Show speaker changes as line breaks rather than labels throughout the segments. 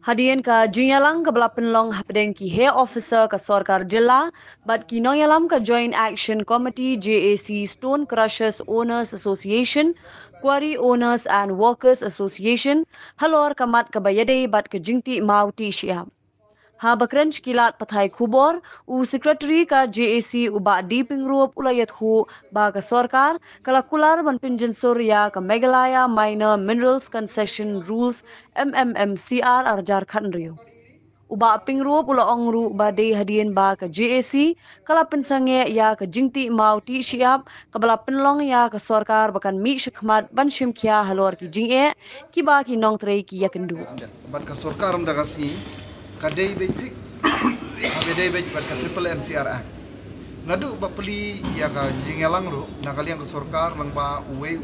Hadian ka jinyalang ka belapin hapden ki hair officer ka Sarkar Jilla, but ki nonyalam ka Joint Action Committee JAC Stone Crushers Owners Association, Quarry Owners and Workers Association, halor kamat ka bayade bat ka jingti mauti siya. Ha bakranch kilat pathai khubor u secretary ka JAC uba diping rup ulayat hu ba ka sarkar kalakular ban pinjin surya ka Meghalaya Minor Minerals Concession Rules MMMCR ar Jharkhand rio. Uba pingrup ula ongru ba de hadien ba ka JAC kala pinsange ya ka jingti mauti siap kabala pinlong ya ka sarkar bakan mi shikmat ban shimkya halor ki jinge ki ba ki nong trei ki yakendu.
Ban ka sarkar am daga si kadai betik kadai bet bat ka triple MCR Act nadu ba peli ya ka jingelang ro nakaliang ka sarkar lang ba uwe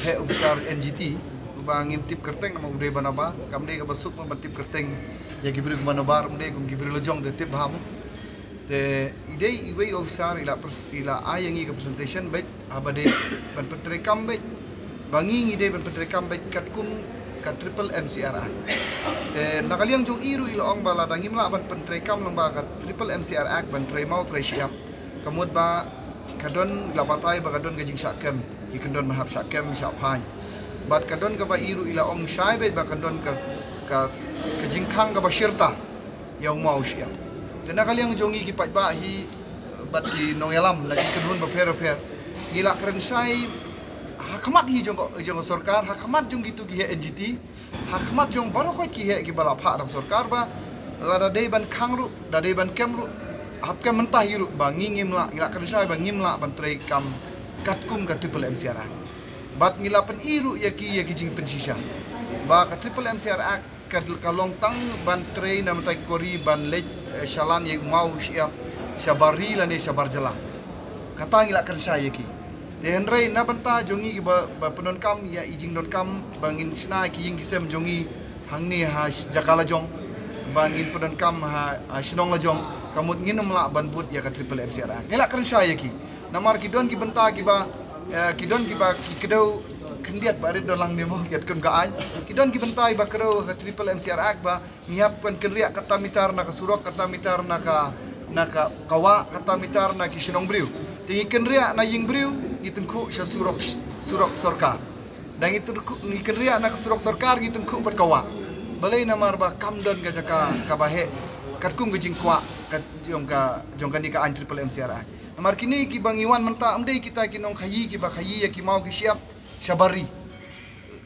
he ubsar NGT ba ngim tip kerteng nama ude banaba kamde ka basuk ma tip kerteng ya gibri manabar umde gum gibri lojong de tip ham de ide iwe ubsar ila ayangi ka presentation bet abade ban petrekam bet bangi ide ban petrekam bet katkum ka triple MCR Act nakaliang jong iru ilong bala dangim la ban pentrekam lang ba ka triple MCR Act ban tremau tresiap kamud ba kadon labatai ba kadon gajing sakem ki kadon mahap sakem sapai bat kadon ka ba iru ilong syai bet ba kadon ka jingkhang ka ba syirta yang mau siap dan nakaliang jong i ki pat ba hi bat ki nongelam lagi kadun ba per gila keren sai hakamat hi jong sarkar hakamat jong gitu ki NGT hakamat jong baru ko ki ki bala pha dam sarkar ba la dei ban khangru da dei ban kemru hap kem mentah yiru ba ngingim la ngila kan sai ba ngimla ban trei kam katkum ka triple MCR bat ngila pen iru ya ki jing pen sisa ba ka triple MCR Act ka long tang ban trei nam tai kori ban le shalan ye mau siap syabari la ne syabar jala kata ngila kan sai ki Henry na banta jongi ba penon kam ya ijing don kam bangin sina ki ying kisem jongi hangni ha jakala jong bangin penon kam ha sinong la jong kamut nginum la ban but ya ka triple MCR ngela keren saya ki namar ki don ki banta ki ba ki kedau kendiat ba don lang demo kiat kun ka an ki don ki banta ba kedau ka triple MCR ba ngiap kan kenriak kata mitar na ka surok kata mitar na ka kawa kata mitar na ki sinong briu tingi kenriak na ying briu itengku sya surok sarkar dan itu nikria nak surok sarkar itengku berkawa balai namar ba kamdon ga jaka kabahe katkum gejing kwa kat jongka ni ka an triple MCR namar kini ki bangiwan menta amdei kita ki nong khayi ki ba khayi ya ki mau ki siap syabari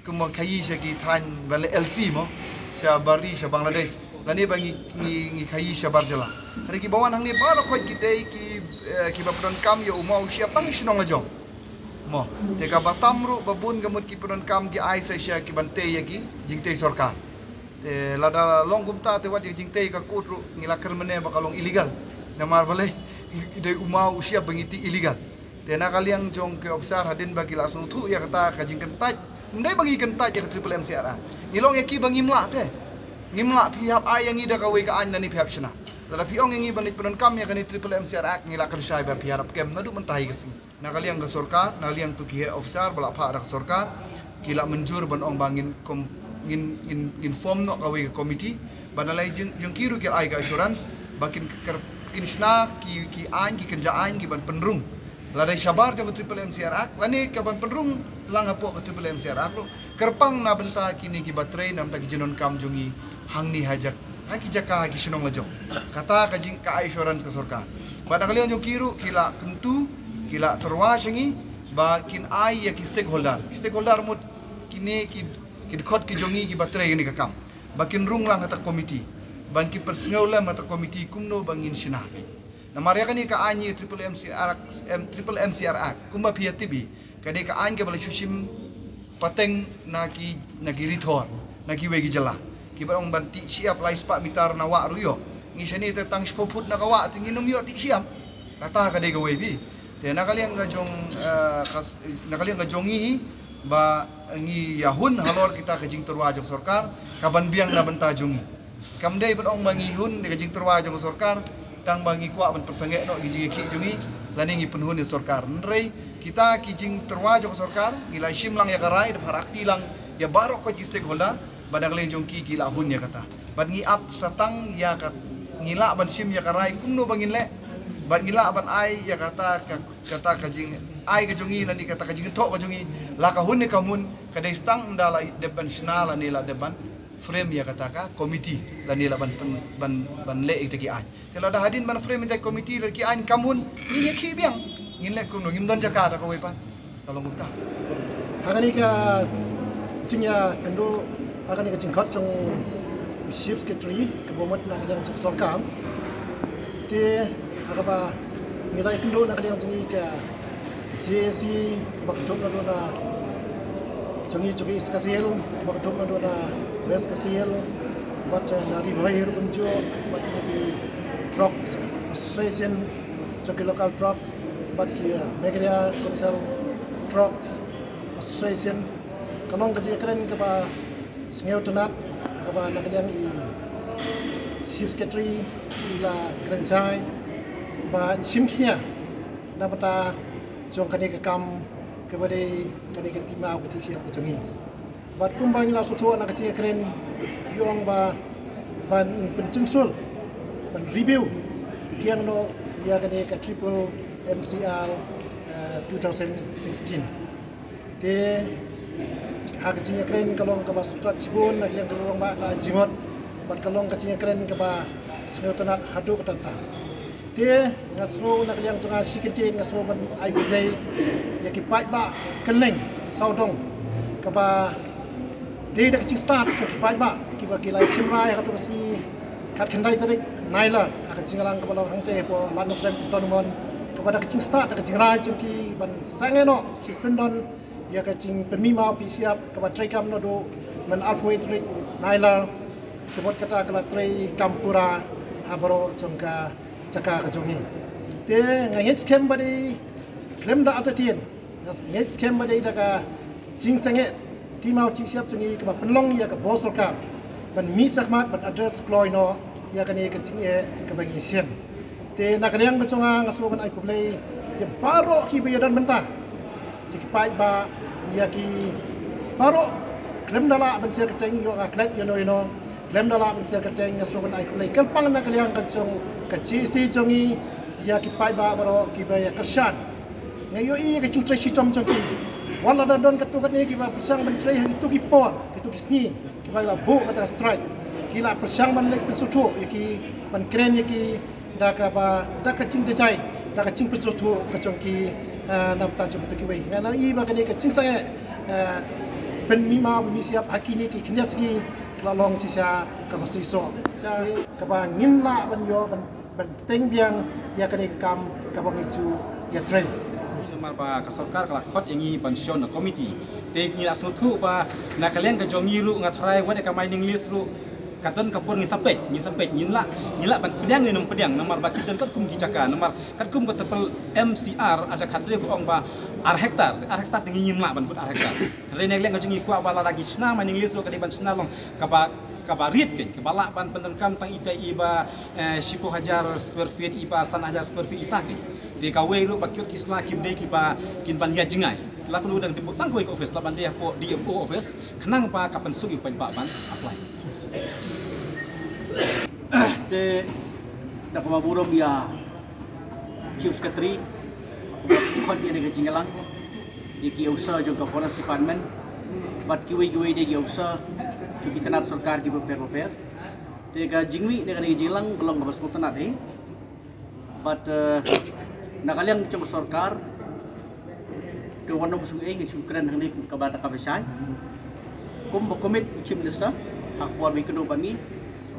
kumang khayi sya ki than balai LC mo syabari sya Bangladesh lani bangi ni khayi syabar jala hari ki bawan hang ni ba ko ki dei ki ba pron kam ya umau siap tang sinong ajong mo teka batamru babun gamut ki penon kam ki ai sa sya ki bante ya ki jingte sarkar te lada long gumta te wat jingte ka kutru ngila kermene bakalong illegal namar balai ide umau usia bangiti illegal te nakaliang jong ke obsar hadin bagi langsung tu ya kata ka jing kentaj ndai bagi kentaj ya triple MCR ngilong ya ki bangimla te ngimla pihak ai yang ida ka we ka an ni pihak sina tetapi ong yang banit penon kam ya kani triple MCR ngila kan syai ba pihak kem nadu mentai kesing nakaliang ke sarkar nakaliang tu ki officer bala pha dak sarkar kila menjur ban ong bangin inform no kawe komiti banalai jeng kiru ki ai ga assurance bakin kinisna ki an ki kenjaan ki ban penrung ladai syabar jong triple MCR lani ka ban penrung lang apo ke triple MCR kerpang na benta kini ki baterai nam tak jenon kam jongi hangni hajak haki jaka haki sinong lajong kata kajing ka assurance ka sarkar pada kalian jong kiru kila tentu kila terwa sengi ba kin ai ya ki stakeholder mut kini ki khot ki jongi ki baterai ni ka kam bakin rung lang kata komiti ban ki persngau lam kata komiti kumno bangin sina na maria kani ka anyi triple MCR kumba pia tibi kade ka an ke bala shushim pateng na ki rithor na ki wegi jala ki barong banti siap lai spa mitar na wa ruyo ngisani tetang spoput na kawa tinginum yo ti siam kata kade ga webi te nakaliang ga jongi ba ngi yahun halor kita kajing terwa jong sarkar kaban biang na benta jongi kamdai ban ong mangi hun de kajing terwa jong sarkar tang bangi kwa ban persangek no giji ki jongi laning ipenhuni sorkar nrei kita kijing terwajo sorkar gila shimlang ya karai de harakti lang ya barok ko kisek holda badang le jongki gila hun ya kata bad ngi ap satang ya kat ngila ban sim ya karai kumno bangin le bad ngila ban ai ya kata kajing ai kajongi lani kata kajing tok kajongi la ka hun ne kamun kadai stang ndala deban snala ni la deban frame ya kata ka komiti lani la ban le itaki ai kalau dah hadin ban frame itaki komiti laki ai kamun ini ki biang ngin le kumno ngim don jakarta ka wepan kalau muta
agani ka jingya kendo agani ka jingkhat jong chief secretary kebumat nak yang sorkam te agaba nilai kendo nak yang jingi ka JC bakdom na dona jongi skasiel bakdom na dona west skasiel baca dari bahir unjo baca di drugs association jogi local drugs baca megaria komisar drugs association kalong kaji keren keba sengeu tenat keba nak yang chief secretary la keren sai ba simkhia napata jong kani ke kam kepada kani ke timau ke siap ke jongi bat kumbang la soto anak kecil keren yong ba ban pencensul ban review kian no ya kani ke triple MCR 2016 te hak kecil keren kalong ke bas strat sibun nak yang dorong ba la jimot bat kalong kecil keren ke ba sengau tanat hadu ketata te ngasro nak yang tengah sikit ngasro ban ai buzai ya ki pai ba keleng saudong ka ba de dak ci start ka pai ba ki ba ki lai simrai ka to si kat kendai tarik naila aka cingalang ka ba hang te po lanu krem tonomon ka ba dak ci start dak cingrai ki ban sangeno ci sendon ya ka cing pemima pi siap ka ba trekam no do men alfoi tarik naila kebot kata kala trei kampura abro jongka caka kajongi te ngait skem badi klem da atatien ngait skem badi daga jing sange timau chi siap chungi ka penlong ya ka bosol ka ban mi sakmat ban address kloy no ya ka ne ka jing e ka bangi sem te nakaliang bachonga ngaso ban ai kublei ya baro ki bayadan benta ki pai ba ya ki baro klem dala ban cer keteng yo ka klep yo no klem dala ban cer keteng ngaso ban ai kublei kelpang nakaliang ka chong kecisi jongi ya ki pai ba baro ki ba ya kesan ngayo i ka cing tresi chom chong ki wala da don katu kat ni ki ba pesang ban trei itu ki por itu ki sni ki ba la bo kata strike ki la pesang ban lek pensutu ya ki ban kren ya ki da ka ba da ka cing jai da ka cing pensutu ka chong ki nam ta chong ki wei ngana i ba ka ni ka cing sange ben mi ma mi siap hakini ki knyas ki la long si sa ka ba si so sa ka ba ngin la ban yo ban teng biang ya kani kam ka bang itu ya train
semar ba ka sarkar kala khot yangi pension committee te ngi asuthu ba na kalian ka jongi ru ngatrai wade ka mining list ru katon kapur ngi sapet nyin la ban pedang ni nom pedang nomor ba kitan kat kum ki caka nomor kat kum ka tepel MCR aja khatre ko ong ba ar hektar tingi nyin la ban put ar hektar rene leng ka jongi kwa ba lagi sna mining list ru ka di ban sna long ka ba rit ke bala ban penengkam tang itai ba 10,000 square feet iba 1,000 square feet ita ke di kawe ru ba kyot kisla kim de ki ba kin ban ya jingai la kunu dang dibutang ko office la ban dia po DFO office kenang pa kapan sugi pa ban apply
te da ko maburom ya chief secretary ko dia ne jingalang ki usaha jo ka forest department bat kiwi de ki usaha jo kita nat sarkar ki per te ka jingwi ne ka jilang belum bas ko tanat but nakaliang chung sarkar to wanong sungai ni sukran hang ni ka bata ka besai kum komit chief minister akwar bi keno bani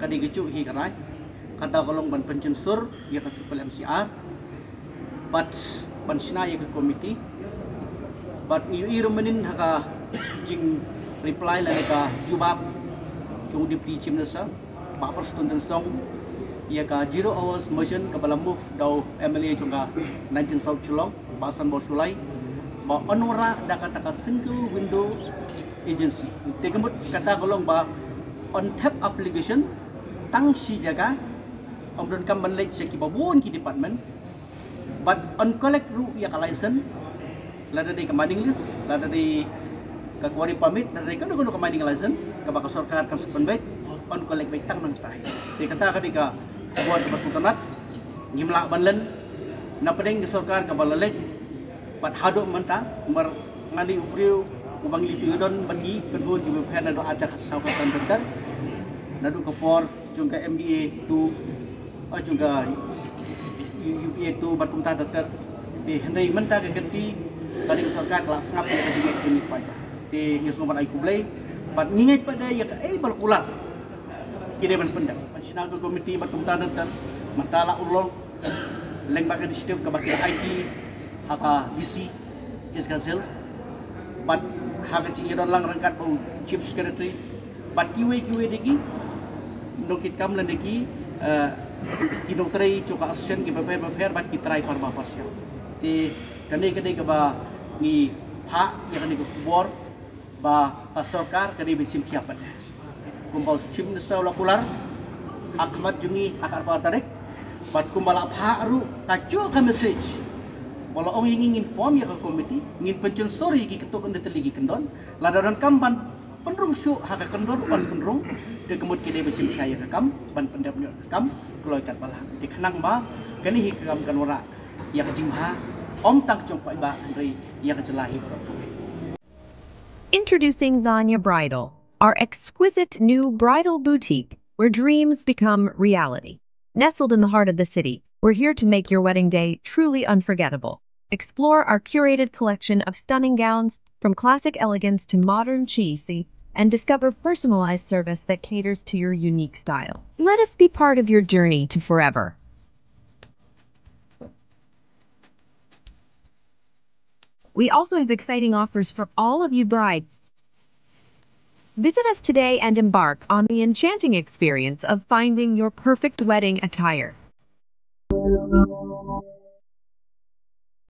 kadi gicu hi karai kata kolong ban pencensur ya ka triple MCR but pansina ya ka committee but yu irumenin haka jing reply la ka jubab chung deputy chief minister ba perstundan song ya ka 0 hours motion ka bala move daw MLA chung ka 19 South Chulong basan bo sulai ba onora da kata ka single window agency tekemut kata kolong ba on tap application tang si jaga omron kam ban lek seki babun ki department but on collect ru ya ka license lada di mining list lada di ka quarry permit lada di kanu ka mining license ka baka sarkar kan sepen baik on collect baik tang nang tai di kata ka di ka buat ka sultanat ngimla banlen na pedeng di sarkar ka balalek pat hado manta mar ngadi upriu ubang licu don bagi kedua di bpn nado acak sawasan bentar nado ke por jungka MDA tu jungka UPA tu batum ta datar di hendai menta ke genti dari sarkar kelas ngap ya kejengek jenik pada di ngisngoman ai kublai pat ngingai pada ya balkular kide ban pendam national committee batum ta datar matala ulong lembag initiative ka bakil IT haka DC isgazel pat haka cingi don lang rangkat bau chief secretary pat kiwe degi nokit kam lan degi kinotrai coka association ki prepare bat ki try parma parsial ti kane ka ba ni pha ya kane ko bor ba pasokar kane bisim kiapat kumbau chief minister lakular Ahmad jungi akar patarek bat kumbala pha ru kacu ka message wala ong ingin inform ya ka committee ingin pencen sorry ki ketuk ende teligi kendon ladaran kamban penrung su haka kendon pan penrung de kemut ki de besim kaya ka kam ban pendap nyo kam kloy kat bala di kenang ba kani hi kam kanora ya ka jingha om tak jong pai ba andri ya ka jelahi.
Introducing Zanya Bridal, our exquisite new bridal boutique where dreams become reality. Nestled in the heart of the city, we're here to make your wedding day truly unforgettable. Explore our curated collection of stunning gowns, from classic elegance to modern cheesy, and discover personalized service that caters to your unique style. Let us be part of your journey to forever. We also have exciting offers for all of you brides. Visit us today and embark on the enchanting experience of finding your perfect wedding attire.